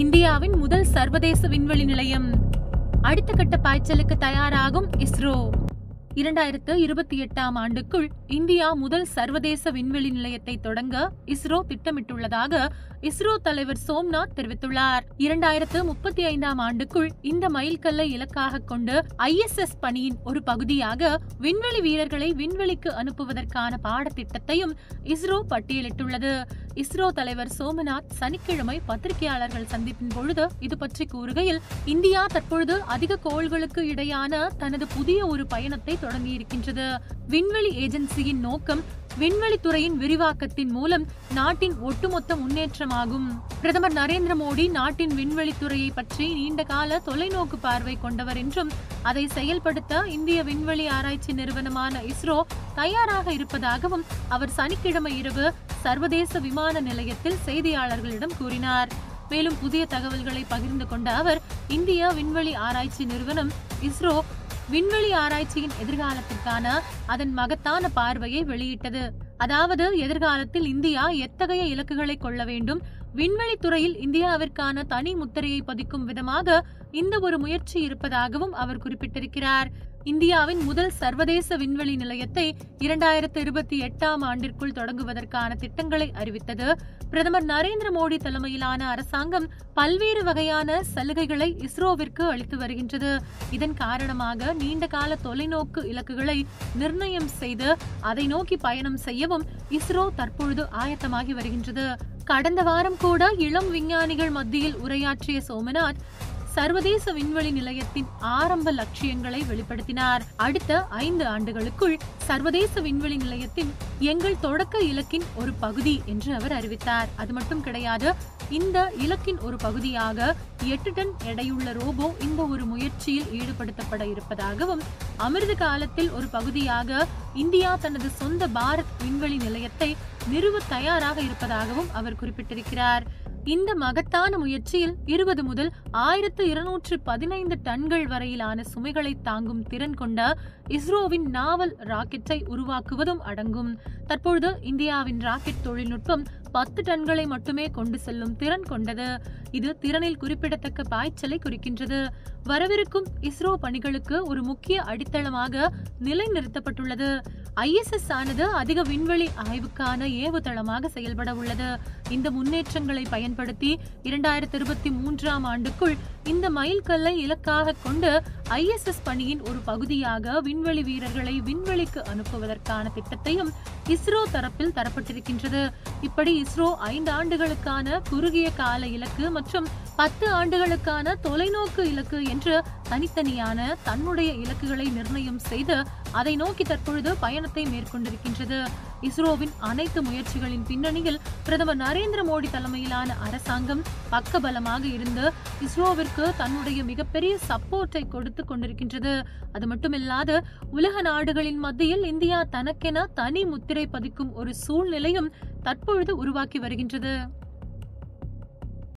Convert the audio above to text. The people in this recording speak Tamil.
இந்தியாவின் முதல் சர்வதேச விண்வெளி நிலையம். அடுத்த கட்ட பாய்ச்சலுக்கு தயாராகும் இஸ்ரோ. 2028ஆம் ஆண்டுக்குள் இந்தியா முதல் சர்வதேச விண்வெளி நிலையத்தை தொடங்க இஸ்ரோ திட்டமிட்டுள்ளதாக இஸ்ரோ தலைவர் சோம்நாத் தெரிவித்துள்ளார். 2035ஆம் ஆண்டுக்குள் இந்த மைல்கல்லை இலக்காக கொண்டு ISS பணியின் ஒரு பகுதியாக விண்வெளி வீரர்களை விண்வெளிக்கு அனுப்புவதற்கான பாடத்திட்டத்தையும் இஸ்ரோ பட்டியலிட்டுள்ளது. இஸ்ரோ தலைவர் சோமநாத் சனிக்கிழமை பத்திரிகையாளர்கள் சந்திப்பின் பொழுது இது பற்றி கூறுகையில், இந்தியா தற்பொழுது அதிக கோள்களுக்கு இடையான தனது புதிய ஒரு பயணத்தை தொடங்கியிருக்கின்றது. விண்வெளி ஏஜென்சியின் நோக்கம் விண்வெளித்துறையின் விரிவாக்கத்தின் மூலம் நாட்டின் ஒட்டுமொத்த முன்னேற்றமாகும். பிரதமர் நரேந்திர மோடி நாட்டின் விண்வெளித்துறையை பற்றி நீண்ட கால தொலைநோக்கு பார்வை கொண்டவர் என்றும் அதை செயல்படுத்த இந்திய விண்வெளி ஆராய்ச்சி நிறுவனமான இஸ்ரோ தயாராக இருப்பதாகவும் அவர் சனிக்கிழமை இரவு சர்வதேச விமான நிலையத்தில் செய்தியாளர்களிடம் கூறினார். மேலும் புதிய தகவல்களை பகிர்ந்து கொண்ட அவர், இந்திய விண்வெளி ஆராய்ச்சி நிறுவனம் இஸ்ரோ விண்வெளி ஆராய்ச்சியின் எதிர்காலத்திற்கான அதன் மகத்தான பார்வையை வெளியிட்டது. அதாவது, எதிர்காலத்தில் இந்தியா எத்தகைய இலக்குகளை கொள்ள வேண்டும், விண்வெளி துறையில் இந்தியாவிற்கான தனி முத்திரையை பதிக்கும் விதமாக இந்த ஒரு முயற்சி இருப்பதாகவும் அவர் குறிப்பிட்டிருக்கிறார். இந்தியாவின் முதல் சர்வதேச விண்வெளி நிலையத்தை 2028ஆம் ஆண்டிற்குள் தொடங்குவதற்கான திட்டங்களை அறிவித்தது. பிரதமர் நரேந்திர மோடி தலைமையிலான அரசாங்கம் பல்வேறு வகையான சலுகைகளை இஸ்ரோவிற்கு அளித்து வருகின்றது. இதன் காரணமாக நீண்ட கால தொலைநோக்கு இலக்குகளை நிர்ணயம் செய்து அதை நோக்கி பயணம் செய்யவும் இஸ்ரோ தற்பொழுது ஆயத்தமாகி வருகின்றது. கடந்த வாரம் கூட இளம் விஞ்ஞானிகள் மத்தியில் உரையாற்றிய சோமநாத் சர்வதேச விண்வெளி நிலையத்தின் ஆரம்ப லட்சியங்களை வெளிப்படுத்தினார். அடுத்த 5 ஆண்டுகளுக்குள் சர்வதேச விண்வெளி நிலையத்தின் எங்கள் தொடக்க இலக்கின் ஒரு பகுதி என்று அவர் அறிவித்தார். அது மட்டும் கிடையாது, இந்த இலக்கின் ஒரு பகுதியாக 8 டன் எடையுள்ள ரோபோ இந்த ஒரு முயற்சியில் ஈடுபடுத்தப்பட இருப்பதாகவும், அமிர்த காலத்தில் ஒரு பகுதியாக இந்தியா தனது சொந்த பாரத் விண்வெளி நிலையத்தை நிறுவ தயாராக இருப்பதாகவும் அவர் குறிப்பிட்டிருக்கிறார். இந்த மகத்தான முயற்சியில் 20 முதல் 1215 டன்கள் வரையிலான சுமைகளை தாங்கும் திறன் கொண்ட இஸ்ரோவின் நாவல் ராக்கெட்டை உருவாக்குவதும் அடங்கும். தற்பொழுது இந்தியாவின் ராக்கெட் தொழில்நுட்பம் 10 டன்களை மட்டுமே கொண்டு செல்லும் திறன் கொண்டது. இது திறனில் குறிப்பிடத்தக்க பாய்ச்சலை குறிக்கின்றது. வரவிருக்கும் இஸ்ரோ பணிகளுக்கு ஒரு முக்கிய அடித்தளமாக நிலைநிறுத்தப்பட்டுள்ளது. ISS ஆனது அதிக விண்வெளி ஆய்வுக்கான ஏவுதளமாக செயல்பட உள்ளது. இந்த முன்னேற்றங்களை பயன்படுத்தி 2023ஆம் ஆண்டுக்குள் இந்த மைல்கல்லை இலக்காக கொண்டு ISS பணியின் ஒரு பகுதியாக விண்வெளி வீரர்களை விண்வெளிக்கு அனுப்புவதற்கான திட்டத்தையும் இஸ்ரோ தரப்பில் தரப்பட்டிருக்கின்றது. இப்படி இஸ்ரோ 5 ஆண்டுகளுக்கான குறுகிய கால இலக்கு மற்றும் 10 ஆண்டுகளுக்கான தொலைநோக்கு இலக்கு என்று தனித்தனியான தன்னுடைய இலக்குகளை நிர்ணயம் செய்து அதை நோக்கி தற்பொழுது பயணத்தை மேற்கொண்டிருக்கின்றது. இஸ்ரோவின் அனைத்து முயற்சிகளின் பின்னணியில் பிரதமர் நரேந்திர மோடி தலைமையிலான அரசாங்கம் பக்கபலமாக இருந்து இஸ்ரோவிற்கு தன்னுடைய மிகப்பெரிய சப்போர்ட்டை கொடுத்து கொண்டிருக்கின்றது. அது மட்டுமில்லாது, உலக நாடுகளின் மத்தியில் இந்தியா தனக்கென தனி முத்திரை பதிக்கும் ஒரு சூழ்நிலையும் தற்பொழுது உருவாக்கி வருகின்றது.